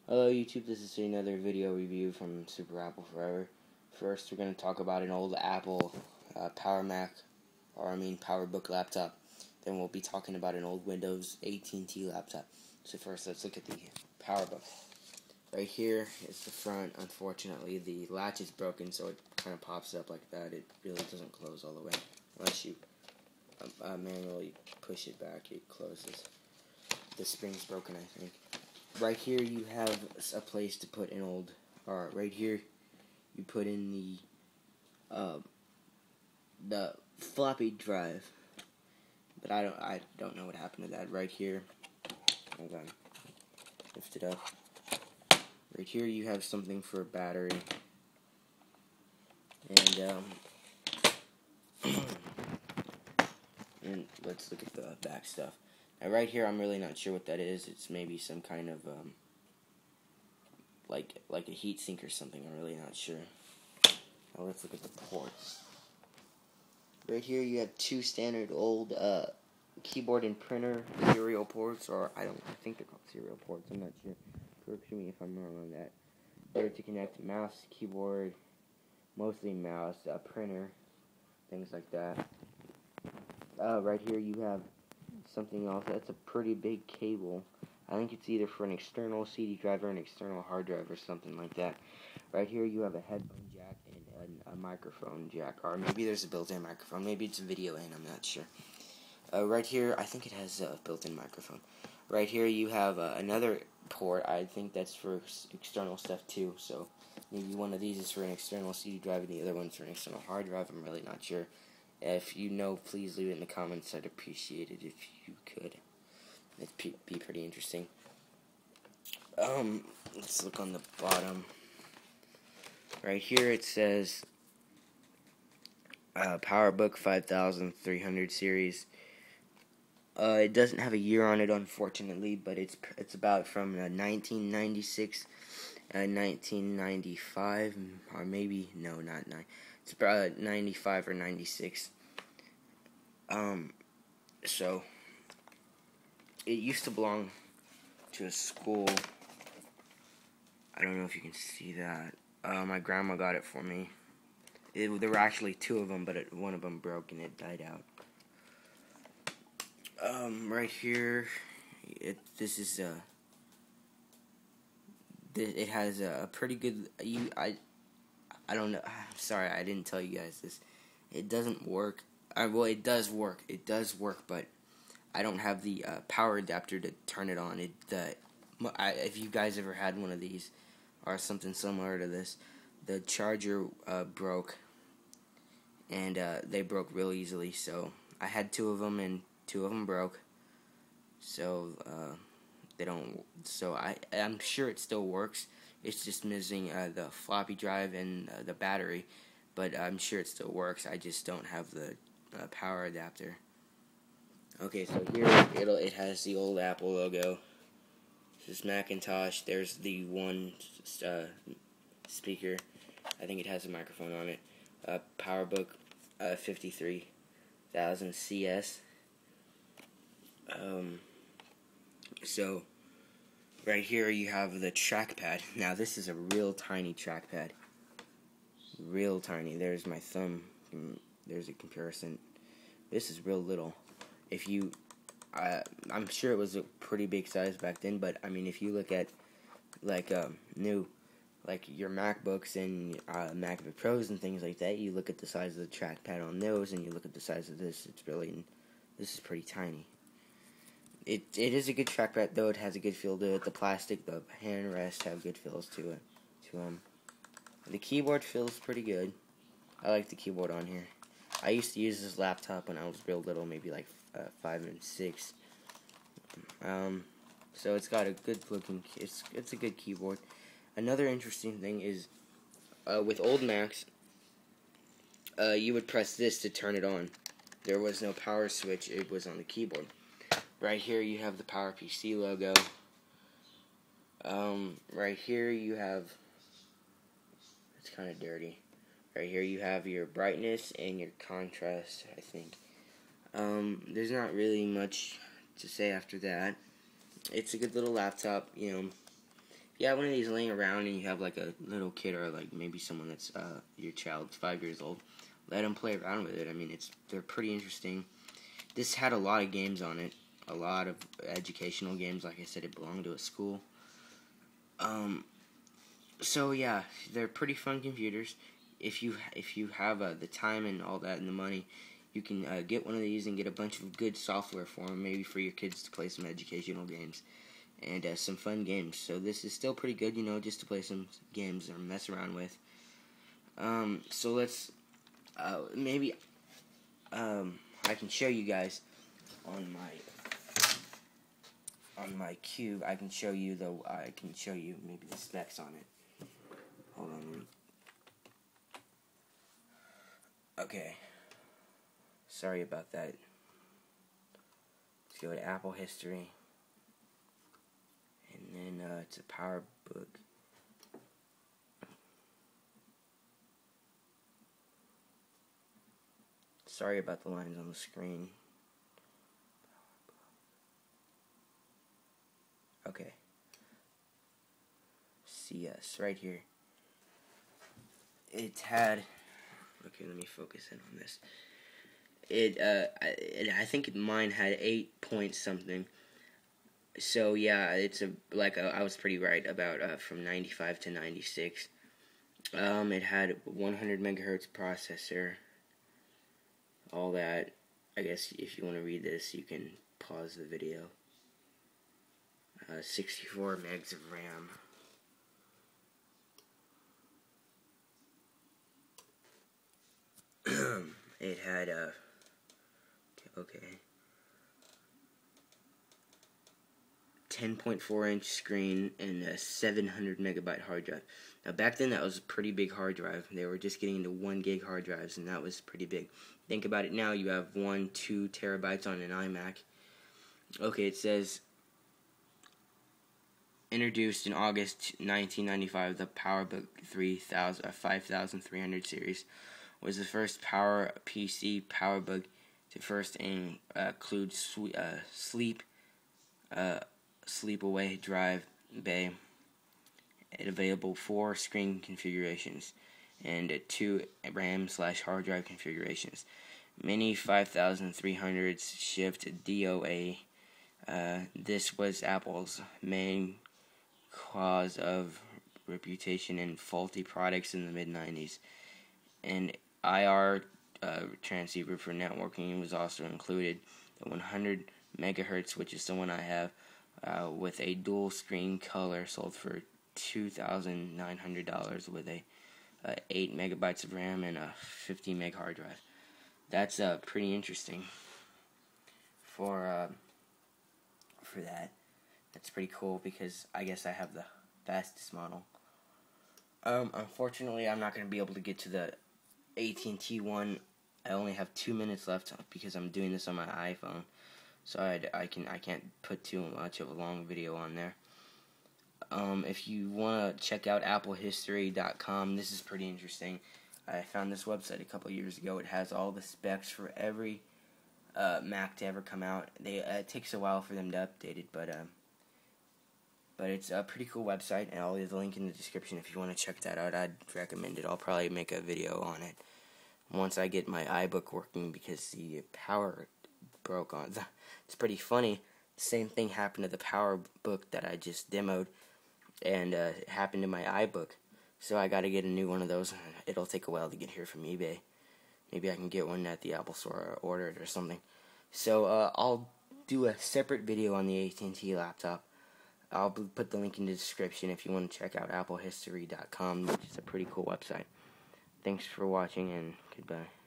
Hello YouTube, this is another video review from Super Apple Forever. First, we're going to talk about an old Apple PowerBook laptop. Then we'll be talking about an old Windows AT&T laptop. So first, let's look at the PowerBook. Right here is the front. Unfortunately, the latch is broken, so it kind of pops up like that. It really doesn't close all the way unless you manually push it back. It closes. The spring's broken, I think. Right here you have a place to put an old, right here you put in the floppy drive, but I don't know what happened to that. Right here, hold on, lift it up. Right here you have something for a battery, and and let's look at the back stuff. Now right here, I'm really not sure what that is. It's maybe some kind of like a heat sink or something. I'm really not sure. Now let's look at the ports. Right here, you have two standard old keyboard and printer serial ports, or I think they're called serial ports. I'm not sure. Correct me if I'm wrong on that. They're to connect mouse, keyboard, mostly mouse, printer, things like that. Right here, you have something else. That's a pretty big cable. I think it's either for an external CD drive or an external hard drive or something like that. Right here you have a headphone jack and a microphone jack, or maybe there's a built-in microphone. Maybe it's a video in, I'm not sure. Right here, I think it has a built-in microphone. Right here you have another port. I think that's for external stuff too, so maybe one of these is for an external CD drive and the other one's for an external hard drive. I'm really not sure. If you know, please leave it in the comments. I'd appreciate it if you could. It'd be pretty interesting. Let's look on the bottom. Right here it says PowerBook 5300 series. It doesn't have a year on it, unfortunately, but it's about from 1996, 1995, or maybe no, not 9. It's about 95 or 96. So it used to belong to a school. I don't know if you can see that. My grandma got it for me. There were actually two of them, but one of them broke and it died out. Right here, it has a pretty good. I don't know. Sorry, I didn't tell you guys this. It doesn't work. Well, it does work. It does work, but I don't have the power adapter to turn it on. If you guys ever had one of these or something similar to this, the charger broke, and they broke real easily. So I had two of them, and two of them broke. So they don't. So I'm sure it still works. It's just missing the floppy drive and the battery, but I'm sure it still works. I just don't have the power adapter. Okay, so here it has the old Apple logo. This is Macintosh. There's the one speaker. I think it has a microphone on it. PowerBook 5300cs. So right here you have the trackpad. Now this is a real tiny trackpad. Real tiny. There's my thumb. There's a comparison. This is real little. I'm sure it was a pretty big size back then, but I mean, if you look at like your MacBooks and MacBook Pros and things like that, you look at the size of the trackpad on those, and you look at the size of this. This is pretty tiny. It is a good trackpad though. It has a good feel to it. The plastic, the hand rests have good feels to it. The keyboard feels pretty good. I like the keyboard on here. I used to use this laptop when I was real little, maybe like 5 and 6. So it's got a good looking. It's a good keyboard. Another interesting thing is with old Macs, you would press this to turn it on. There was no power switch. It was on the keyboard. Right here you have the PowerPC logo. Right here you have. It's kind of dirty. Right here you have your brightness and your contrast, I think. There's not really much to say after that. It's a good little laptop, you know. yeah, one of these laying around and you have like a little kid or like maybe someone that's your child's 5 years old, let them play around with it. I mean, they're pretty interesting. This had a lot of games on it, a lot of educational games. Like I said, it belonged to a school. So yeah, they're pretty fun computers. If you have the time and all that and the money, you can get one of these and get a bunch of good software for them, maybe for your kids to play some educational games and some fun games. So this is still pretty good, just to play some games or mess around with. So let's maybe I can show you guys on my cube. I can show you maybe the specs on it. Hold on. Okay. Sorry about that. Let's go to Apple history. And then it's a PowerBook. Sorry about the lines on the screen. Okay. CS right here. It had. Okay, let me focus in on this. I think mine had 8 point something. So yeah, I was pretty right about from 95 to 96. It had 100 megahertz processor. All that. I guess if you want to read this, you can pause the video. 64 megs of RAM. It had 10.4-inch screen and a 700 megabyte hard drive. Now back then that was a pretty big hard drive. They were just getting into 1 gig hard drives, and that was pretty big. Think about it now, you have 1-2 terabytes on an iMac. Okay, it says introduced in August 1995, the PowerBook 5300 series was the first PC PowerBook to first include sleep-away drive bay, available 4 screen configurations and 2 RAM/hard drive configurations. Many 5300s shipped DOA. This was Apple's main cause of reputation in faulty products in the mid-90s. And IR transceiver for networking was also included. The 100 megahertz, which is the one I have, with a dual screen color, sold for $2,900 with a 8 megabytes of RAM and a 50 meg hard drive. That's pretty interesting for that. That's pretty cool because I guess I have the fastest model. Unfortunately, I'm not going to be able to get to the AT&T one. I only have 2 minutes left because I'm doing this on my iPhone, so I can't put too much of a long video on there. If you want to check out applehistory.com, this is pretty interesting. I found this website a couple years ago. It has all the specs for every Mac to ever come out. It takes a while for them to update it, but it's a pretty cool website, and I'll leave the link in the description if you want to check that out. I'd recommend it. I'll probably make a video on it once I get my iBook working because the power broke on. It's pretty funny. The same thing happened to the PowerBook that I just demoed, and it happened to my iBook. So I got to get a new one of those. It'll take a while to get here from eBay. Maybe I can get one at the Apple Store or order it or something. So I'll do a separate video on the AT&T laptop. I'll put the link in the description if you want to check out applehistory.com, which is a pretty cool website. Thanks for watching, and goodbye.